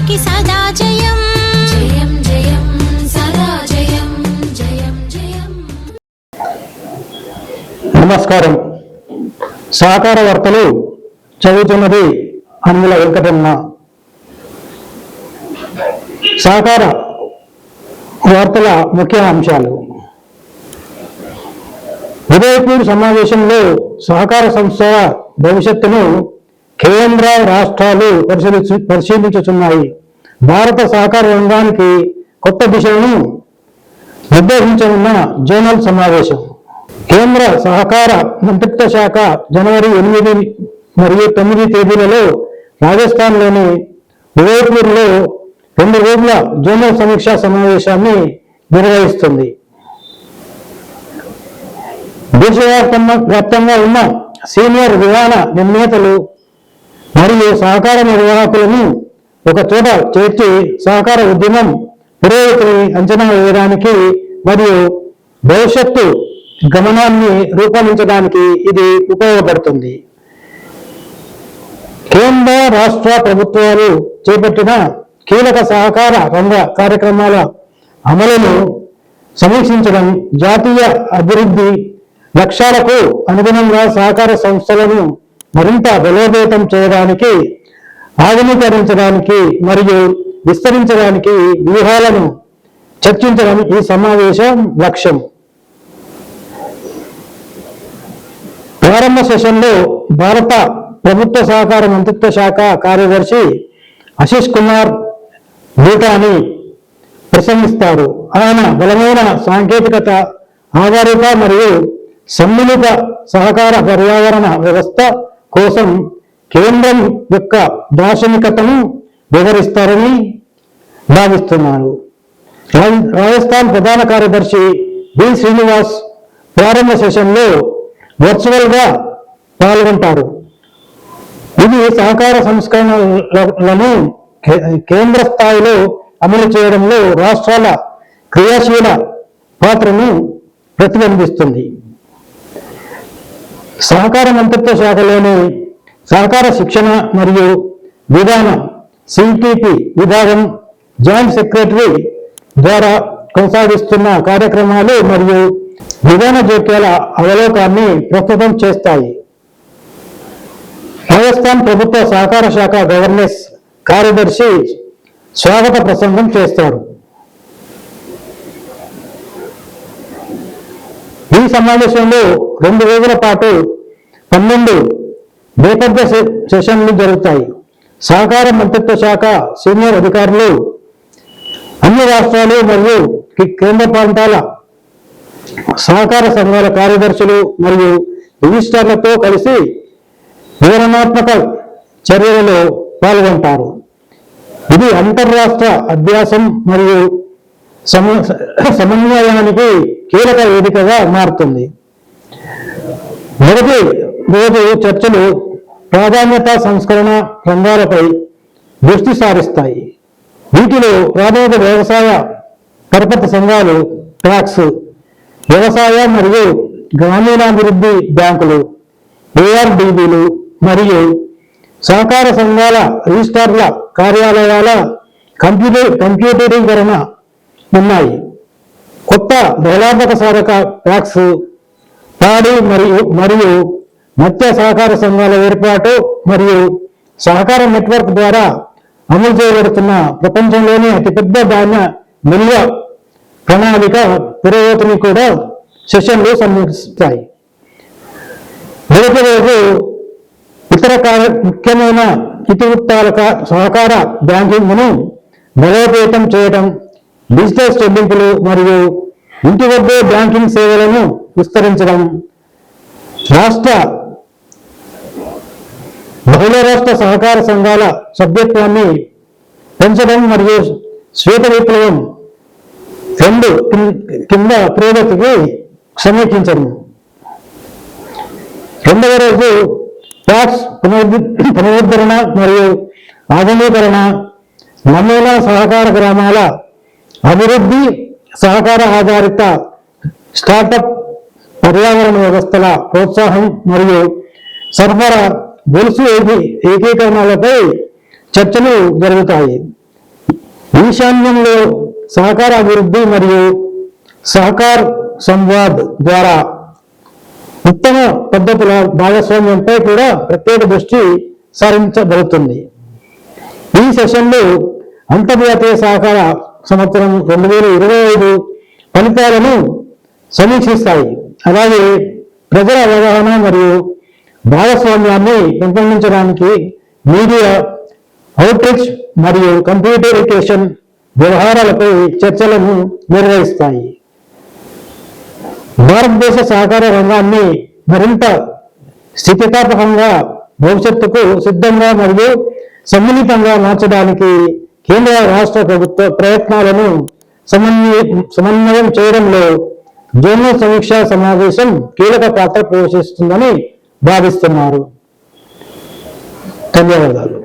కి సదా జయం జయం జయం సదా జయం జయం జయం. నమస్కారం. సహకార వార్తలు చదువుతున్నది అనుముల వెంకటరమణ. సహకార వార్తల ముఖ్య అంశాలు. ఉదయపూర్ సమావేశంలో సహకార సంస్థల భవిష్యత్తును కేంద్ర రాష్ట్రాలు పరిశీలించుతున్నాయి. భారత సహకార రంగానికి కొత్త దిశలను నిర్దేశించనున్న జోనల్ సమావేశం. కేంద్ర సహకార మంత్రిత్వ శాఖ జనవరి 8 మరియు 9 తేదీలలో రాజస్థాన్లోని ఉదయపూర్లో 2 రోజుల జోనల్ సమీక్షా సమావేశాన్ని నిర్వహిస్తుంది. దేశవ్యాప్తంగా ఉన్న సీనియర్ విధాన నిర్ణేతలు మరియు సహకార నిర్వాహకులను ఒక చోట చేర్చి సహకార ఉద్యమం పురోగతిని అంచనా వేయడానికి మరియు భవిష్యత్తు గమనాన్ని రూపొందించడానికి ఇది ఉపయోగపడుతుంది. కేంద్ర రాష్ట్ర ప్రభుత్వాలు చేపట్టిన కీలక సహకార రంగ కార్యక్రమాల అమలును సమీక్షించడం, జాతీయ అభివృద్ధి లక్ష్యాలకు అనుగుణంగా సహకార సంస్థలను మరింత బలోపేతం చేయడానికి, ఆధునీకరించడానికి మరియు విస్తరించడానికి వ్యూహాలను చర్చించడం ఈ సమావేశం లక్ష్యం. ప్రారంభ సెషన్లో భారత ప్రభుత్వ సహకార మంత్రిత్వ శాఖ కార్యదర్శి ఆశీష్ కుమార్ భూటాని ప్రసంగిస్తారు. ఆయన బలమైన సాంకేతికత ఆధారిత మరియు సమ్మిళిత సహకార పర్యావరణ వ్యవస్థ కోసం కేంద్రం యొక్క దార్శనికతను వివరిస్తారని భావిస్తున్నారు. రాజస్థాన్ ప్రధాన కార్యదర్శి బి శ్రీనివాస్ ప్రారంభ సెషన్లో వర్చువల్ గా పాల్గొంటారు. ఇది సహకార సంస్కరణలను కేంద్ర స్థాయిలో అమలు చేయడంలో రాష్ట్రాల క్రియాశీల పాత్రను ప్రతిబింబిస్తుంది. సహకార మంత్రిత్వ శాఖలోని సహకార శిక్షణ మరియు విధాన సిటిపి విభాగం జాయింట్ సెక్రటరీ ద్వారా కొనసాగిస్తున్న కార్యక్రమాలు మరియు విధాన జోక్యాల అవలోకాన్ని ప్రస్తుతం చేస్తాయి. రాజస్థాన్ ప్రభుత్వ సహకార శాఖ గవర్నెన్స్ కార్యదర్శి స్వాగత ప్రసంగం చేస్తారు. ఈ సమావేశంలో 2 రోజుల పాటు 12 నేపథ్య సెషన్లు జరుగుతాయి. సహకార మంత్రిత్వ శాఖ సీనియర్ అధికారులు అన్ని రాష్ట్రాలు మరియు కేంద్ర ప్రాంతాల సహకార సంఘాల కార్యదర్శులు మరియు రిజిస్ట్రార్లతో కలిసి వివరణాత్మక చర్యలలో పాల్గొంటారు. ఇది అంతర్రాష్ట్ర అభ్యాసం మరియు సమన్వయానికి కీలక వేదికగా మారుతుంది. మొదటి రోజు చర్చలు ప్రాధాన్యత సంస్కరణ రంగాలపై దృష్టి సారిస్తాయి. వీటిలో ప్రాథమిక వ్యవసాయ పరపతి సంఘాలు, ట్యాక్స్, వ్యవసాయ మరియు గ్రామీణాభివృద్ధి బ్యాంకులు, ఏఆర్డిబిలు మరియు సహకార సంఘాల రిజిస్ట్రార్ల కార్యాలయాల కంప్యూటరీకరణ ఉన్నాయి. కొత్త బహుళార్థక సాధక ట్యాక్స్, పాడి మరియు మత్స్య సహకార సంఘాల ఏర్పాటు మరియు సహకార నెట్వర్క్ ద్వారా అమలు చేయబడుతున్న ప్రపంచంలోని అతిపెద్ద ధాన్య నిల్వ ప్రణాళిక పురోగతిని కూడా సెషన్లు సమీక్షిస్తాయి. మొదటి రోజు ఇతర ముఖ్యమైన ఇతివృత్తాల సహకార బ్యాంకింగ్ను బలోపేతం చేయడం, డిజిటల్ చెల్లింపులు మరియు ఇంటి వద్దే బ్యాంకింగ్ సేవలను విస్తరించడం, బహుళ రాష్ట్ర సహకార సంఘాల సభ్యత్వాన్ని పెంచడం మరియు శ్వేత విప్లవం 2 కింద పురోగతికి సమీక్షించడం. రెండవ రోజు ట్యాక్స్ పునరుద్ధరణ మరియు ఆధునీకరణ, నమూనా సహకార గ్రామాల అభివృద్ధి, సహకార ఆధారిత స్టార్టప్ పర్యావరణ వ్యవస్థల ప్రోత్సాహం మరియు సరఫరా గొలుసు ఏకీకరణలపై చర్చలు జరుగుతాయి. ఈశాన్యంలో సహకార అభివృద్ధి మరియు సహకార్ సంవాద్ ద్వారా ఉత్తమ పద్ధతుల భాగస్వామ్యంపై కూడా ప్రత్యేక దృష్టి సారించబడుతుంది. ఈ సెషన్లు అంతర్జాతీయ సహకార సంవత్సరం 2025 ఫలితాలను సమీక్షిస్తాయి. అలాగే ప్రజల అవగాహన మరియు భాగస్వామ్యాన్ని పెంపొందించడానికి మీడియా అవుట్రీచ్ మరియు కంప్యూటరైజేషన్ వ్యవహారాలపై చర్చలను నిర్వహిస్తాయి. భారతదేశ సహకార రంగాన్ని మరింత స్థితిస్థాపకంగా భవిష్యత్తుకు సిద్ధంగా మరియు సమ్మిళితంగా మార్చడానికి కేంద్ర రాష్ట్ర ప్రభుత్వ ప్రయత్నాలను సమన్వయం చేయడంలో జోనల్ సమీక్షా సమావేశం కీలక పాత్ర పోషిస్తుందని భావిస్తున్నారు. ధన్యవాదాలు.